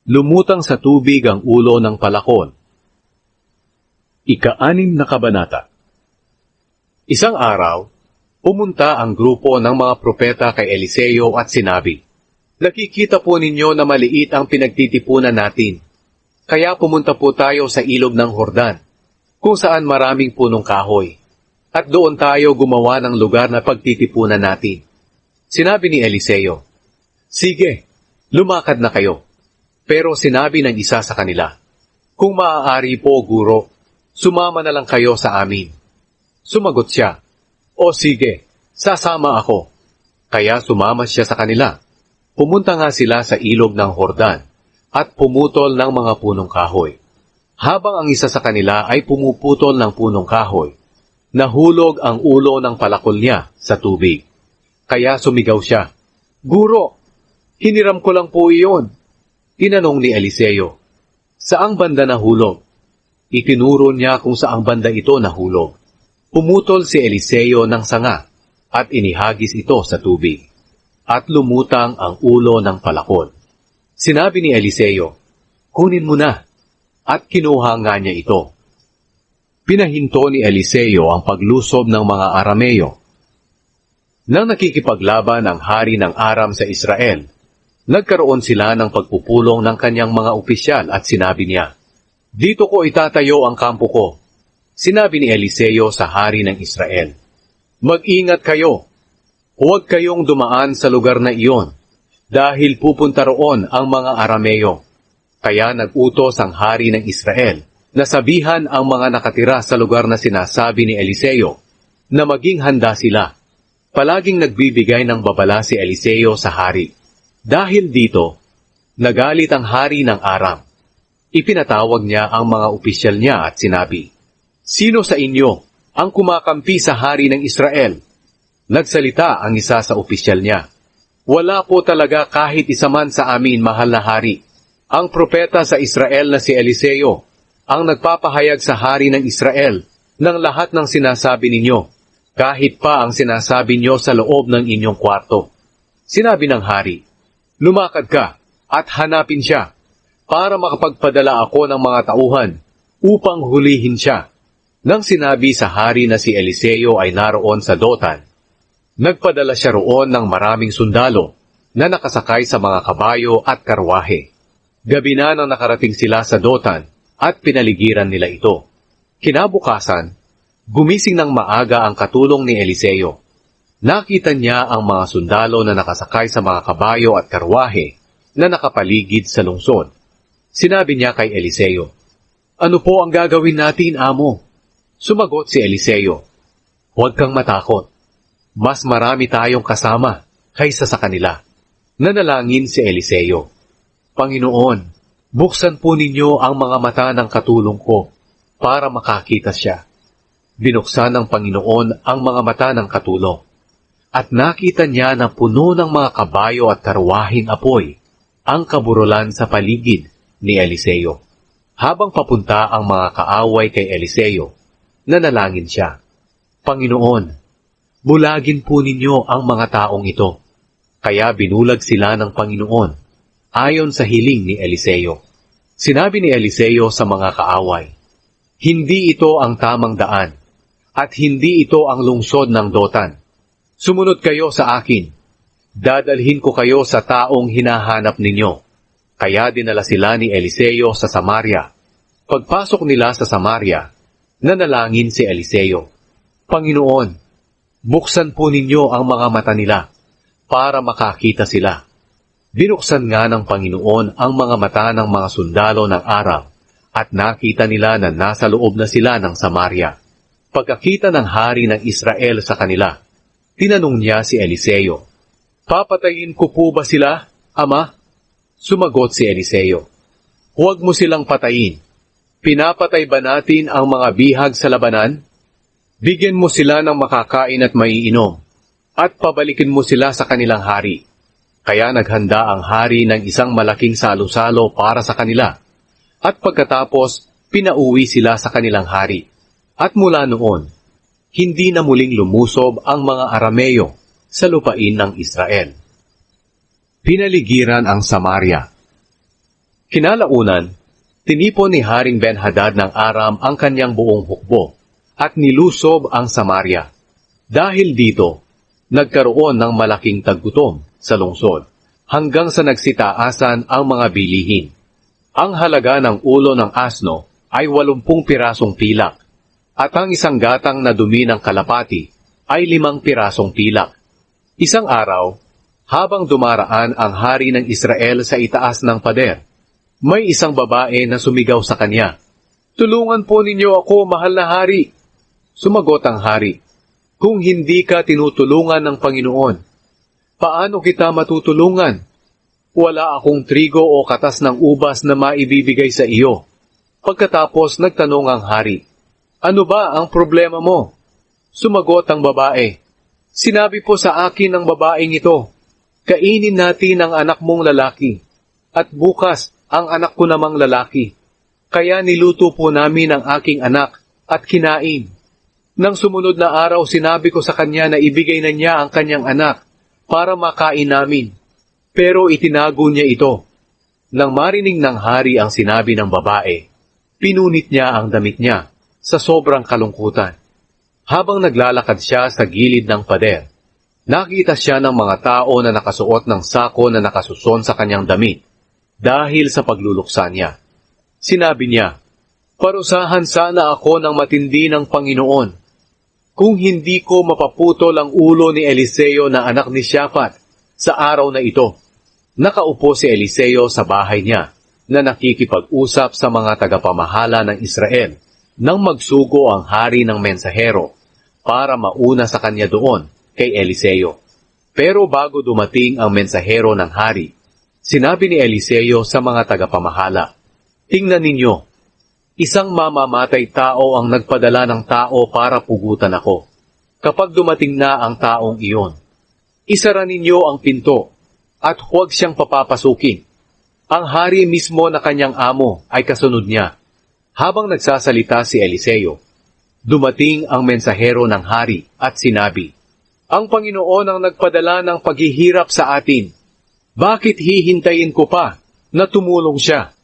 Lumutang sa tubig ang ulo ng palakon. Ika-6 na kabanata. Isang araw, pumunta ang grupo ng mga propeta kay Eliseo at sinabi, "Nakikita po ninyo na maliit ang pinagtitipunan natin. Kaya pumunta po tayo sa ilog ng Jordan, kung saan maraming punong kahoy. At doon tayo gumawa ng lugar na pagtitipunan natin." Sinabi ni Eliseo, "Sige, lumakad na kayo." Pero sinabi ng isa sa kanila, "Kung maaari po, guro, sumama na lang kayo sa amin." Sumagot siya, "O sige, sasama ako." Kaya sumama siya sa kanila. Pumunta nga sila sa ilog ng Jordan at pumutol ng mga punong kahoy. Habang ang isa sa kanila ay pumuputol ng punong kahoy, nahulog ang ulo ng palakol niya sa tubig. Kaya sumigaw siya, "Guro, hiniram ko lang po iyon." Tinanong ni Eliseo, "Saang banda nahulog?" Itinuro niya kung saang banda ito nahulog. Pumutol si Eliseo ng sanga at inihagis ito sa tubig. At lumutang ang ulo ng palakol. Sinabi ni Eliseo, "Kunin mo na." At kinuha nga niya ito. Pinahinto ni Eliseo ang paglusob ng mga Arameo. Nang nakikipaglaban ang hari ng Aram sa Israel, nagkaroon sila ng pagpupulong ng kanyang mga opisyal at sinabi niya, "Dito ko itatayo ang kampo ko." Sinabi ni Eliseo sa hari ng Israel, "Mag-ingat kayo. Huwag kayong dumaan sa lugar na iyon, dahil pupunta roon ang mga Arameo." Kaya nag-utos ang hari ng Israel na sabihan ang mga nakatira sa lugar na sinasabi ni Eliseo na maging handa sila. Palaging nagbibigay ng babala si Eliseo sa hari. Dahil dito, nagalit ang hari ng Aram. Ipinatawag niya ang mga opisyal niya at sinabi, "Sino sa inyo ang kumakampi sa hari ng Israel?" Nagsalita ang isa sa opisyal niya, "Wala po talaga kahit isa man sa amin, mahal na hari. Ang propeta sa Israel na si Eliseo ang nagpapahayag sa hari ng Israel ng lahat ng sinasabi ninyo, kahit pa ang sinasabi niyo sa loob ng inyong kwarto." Sinabi ng hari, "Lumakad ka at hanapin siya para makapagpadala ako ng mga tauhan upang hulihin siya." Nang sinabi sa hari na si Eliseo ay naroon sa Dotan, nagpadala siya roon ng maraming sundalo na nakasakay sa mga kabayo at karwahe. Gabi na nang nakarating sila sa Dotan at pinaligiran nila ito. Kinabukasan, gumising ng maaga ang katulong ni Eliseo. Nakita niya ang mga sundalo na nakasakay sa mga kabayo at karwahe na nakapaligid sa lungsod. Sinabi niya kay Eliseo, "Ano po ang gagawin natin, amo?" Sumagot si Eliseo, "Huwag kang matakot. Mas marami tayong kasama kaysa sa kanila." Nanalangin si Eliseo, "Panginoon, buksan po ninyo ang mga mata ng katulong ko para makakita siya." Binuksan ng Panginoon ang mga mata ng katulong. At nakita niya na puno ng mga kabayo at karwaheng apoy ang kaburulan sa paligid ni Eliseo. Habang papunta ang mga kaaway kay Eliseo, nanalangin siya, "Panginoon, bulagin po ninyo ang mga taong ito." Kaya binulag sila ng Panginoon, ayon sa hiling ni Eliseo. Sinabi ni Eliseo sa mga kaaway, "Hindi ito ang tamang daan, at hindi ito ang lungsod ng Dotan. Sumunod kayo sa akin. Dadalhin ko kayo sa taong hinahanap ninyo." Kaya dinala sila ni Eliseo sa Samaria. Pagpasok nila sa Samaria, nanalangin si Eliseo, "Panginoon, buksan po ninyo ang mga mata nila para makakita sila." Binuksan nga ng Panginoon ang mga mata ng mga sundalo ng Aram at nakita nila na nasa loob na sila ng Samaria. Pagkakita ng hari ng Israel sa kanila, tinanong niya si Eliseo, "Papatayin ko po ba sila, Ama?" Sumagot si Eliseo, "Huwag mo silang patayin. Pinapatay ba natin ang mga bihag sa labanan? Bigyan mo sila ng makakain at maiinom, at pabalikin mo sila sa kanilang hari." Kaya naghanda ang hari ng isang malaking salo-salo para sa kanila, at pagkatapos pinauwi sila sa kanilang hari. At mula noon, hindi na muling lumusob ang mga Arameo sa lupain ng Israel. Pinaligiran ang Samaria. Kinalaunan, tinipon ni Haring Ben-Hadad ng Aram ang kanyang buong hukbo at nilusob ang Samaria. Dahil dito, nagkaroon ng malaking taggutom sa lungsod hanggang sa nagsitaasan ang mga bilihin. Ang halaga ng ulo ng asno ay 80 pirasong pilak at ang isang gatang na dumi ng kalapati ay 5 pirasong pilak. Isang araw, habang dumaraan ang hari ng Israel sa itaas ng pader, may isang babae na sumigaw sa kanya, "Tulungan po ninyo ako, mahal na hari." Sumagot ang hari, "Kung hindi ka tinutulungan ng Panginoon, paano kita matutulungan? Wala akong trigo o katas ng ubas na maibibigay sa iyo." Pagkatapos nagtanong ang hari, "Ano ba ang problema mo?" Sumagot ang babae, "Sinabi po sa akin ng babaeng ito, kainin natin ang anak mong lalaki, at bukas ang anak ko namang lalaki. Kaya niluto po namin ang aking anak at kinain. Nang sumunod na araw sinabi ko sa kanya na ibigay na niya ang kanyang anak para makain namin. Pero itinago niya ito." Nang marinig ng hari ang sinabi ng babae, pinunit niya ang damit niya sa sobrang kalungkutan. Habang naglalakad siya sa gilid ng pader, nakita siya ng mga tao na nakasuot ng sako na nakasuson sa kanyang damit dahil sa pagluluksa niya. Sinabi niya, "Parusahan sana ako ng matindi ng Panginoon kung hindi ko mapaputol ang ulo ni Eliseo na anak ni Shaphat sa araw na ito." Nakaupo si Eliseo sa bahay niya na nakikipag-usap sa mga tagapamahala ng Israel nang magsugo ang hari ng mensahero para mauna sa kanya doon kay Eliseo. Pero bago dumating ang mensahero ng hari, sinabi ni Eliseo sa mga tagapamahala, "Tingnan ninyo, isang mamamatay tao ang nagpadala ng tao para pugutan ako. Kapag dumating na ang taong iyon, isara ninyo ang pinto at huwag siyang papapasukin." Ang hari mismo na kanyang amo ay kasunod niya. Habang nagsasalita si Eliseo, dumating ang mensahero ng hari at sinabi, "Ang Panginoon ang nagpadala ng paghihirap sa atin. Bakit hihintayin ko pa na tumulong siya?"